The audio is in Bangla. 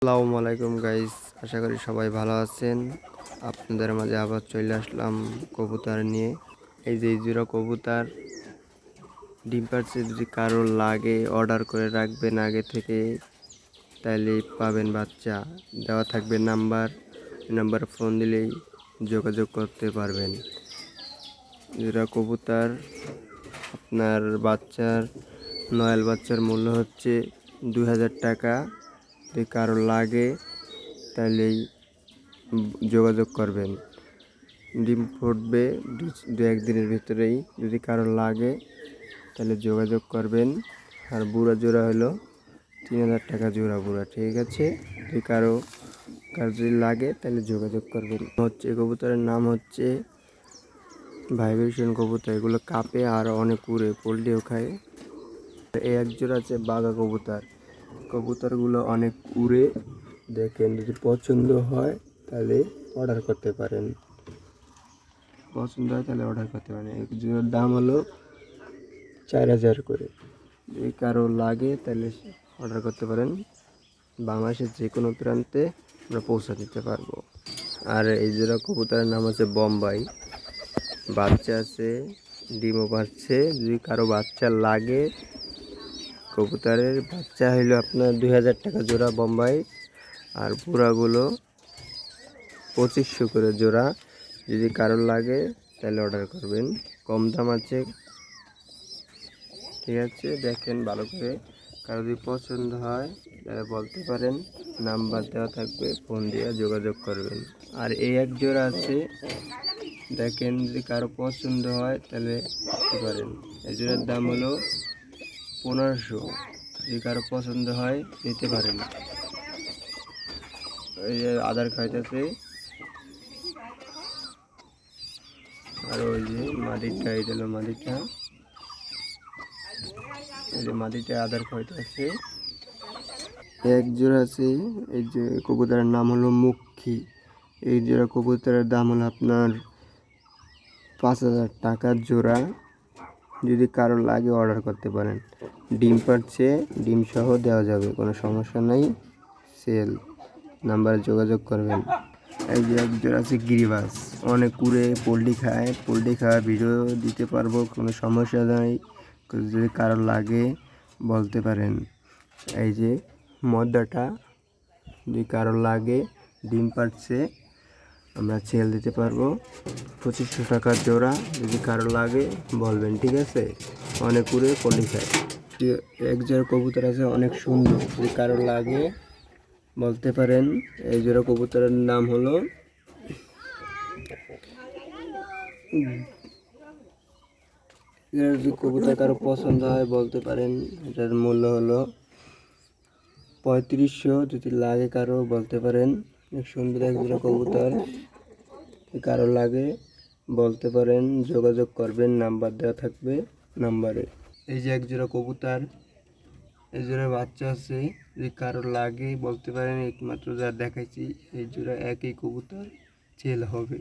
আসসালামু আলাইকুম গাইস, আশা করি সবাই ভালো আছেন। আপনাদের মাঝে আবার চলে আসলাম কবুতর নিয়ে। এই যে জোড়া কবুতর ডিম পাড়ছে, যদি কারো লাগে অর্ডার করে রাখবেন আগে থেকে, তাহলে পাবেন বাচ্চা। দেওয়া থাকবে নাম্বার ফোন দিলেই যোগাযোগ করতে পারবেন। জোড়া কবুতর আপনার নয়াল বাচ্চার মূল্য হচ্ছে 2000 টাকা। যদি কারো লাগে তাহলেই যোগাযোগ করবেন। ডিম ফুটবে দু একদিনের ভিতরেই। যদি কারো লাগে তাহলে যোগাযোগ করবেন। আর বুড়া জোড়া হলো 3000 টাকা জোড়া বুড়া, ঠিক আছে? যদি কারো যদি লাগে তাহলে যোগাযোগ করবেন। কবুতরের নাম হচ্ছে ভাইব্রেশন কবুতর। এগুলো কাঁপে আর অনেক উড়ে, পোল্ট্রিও খায়। এই এক জোড়া আছে বাঘা কবুতর। কবুতরগুলো অনেক উড়ে, দেখেন। যদি পছন্দ হয় তাহলে অর্ডার করতে পারেন। এক জোড়ার দাম হলো 4000 করে। যদি কারো লাগে তাহলে অর্ডার করতে পারেন। বাংলাদেশের যে কোনো প্রান্তে আমরা পৌঁছে দিতে পারবো। আর এই জোড়া কবুতরের নাম হচ্ছে বোম্বাই। বাচ্চা আছে, ডিমও পাচ্ছে। যদি কারো বাচ্চা লাগে, কবুতরের বাচ্চা হইলো আপনার 2000 টাকা জোড়া বোম্বাই। আর পুরাগুলো 2500 করে জোড়া। যদি কারো লাগে তাহলে অর্ডার করবেন, কম দাম আছে, ঠিক আছে? দেখেন ভালো করে। কারো যদি পছন্দ হয় তাহলে বলতে পারেন, নাম্বার দেওয়া থাকবে, ফোন দিয়ে যোগাযোগ করবেন। আর এই এক জোড়া আছে, দেখেন। যদি কারো পছন্দ হয় তাহলে নিতে পারেন। এই জোড়ার দাম হলো 1500। যদি কারো পছন্দ হয় নিতে পারেন। এই যে আধার খাইতেছে, আর ওই যে মাটিটা, এই দিল মাটিটা, এই যে মাটিটা আধার খাইতেছে। এক জোড়া আছে, এই যে কবুতরের নাম হলো মুখী। এই জোড়া কবুতরের দাম হলো আপনার 5000 টাকা জোড়া। যদি কারো লাগে অর্ডার করতে পারেন। ডিম পাড়ছে, ডিম সহ দেওয়া যাবে, কোনো সমস্যা নেই। সেল নাম্বারে যোগাযোগ করবেন। এই যে এক জোড়া আছে গিরিবাস, অনেক কুড়ে, পোল্ট্রি খাওয়া ভিডিও দিতে পারবো, কোনো সমস্যা নেই। যদি কারো লাগে বলতে পারেন। এই যে মদ্দাটা, যদি কারো লাগে, ডিম পাড়ছে, আমরা ছেল দিতে পারবো। 2500 টাকা জোড়া। যদি কারো লাগে বলবেন, ঠিক আছে? অনেক উড়ে, পোল্ট্রি খায়। এক জোড়া কবুতর আছে অনেক সুন্দর, যদি কারো লাগে বলতে পারেন। এই জোড়া কবুতরের নাম হলো যদি কবুতর কারো পছন্দ হয় বলতে পারেন। এটার মূল্য হলো 3500। যদি লাগে কারো বলতে পারেন। এক সুন্দর এক জোড়া কবুতর, কারো লাগে বলতে পারেন, যোগাযোগ করবেন, নাম্বার দেওয়া থাকবে নাম্বারে। এই যে এক জোড়া কবুতর, এই জোড়া বাচ্চা আছে, যদি কারো লাগে বলতে পারেন। একমাত্র যা দেখাইছি এই জোড়া একই কবুতর, ছেলে হবে।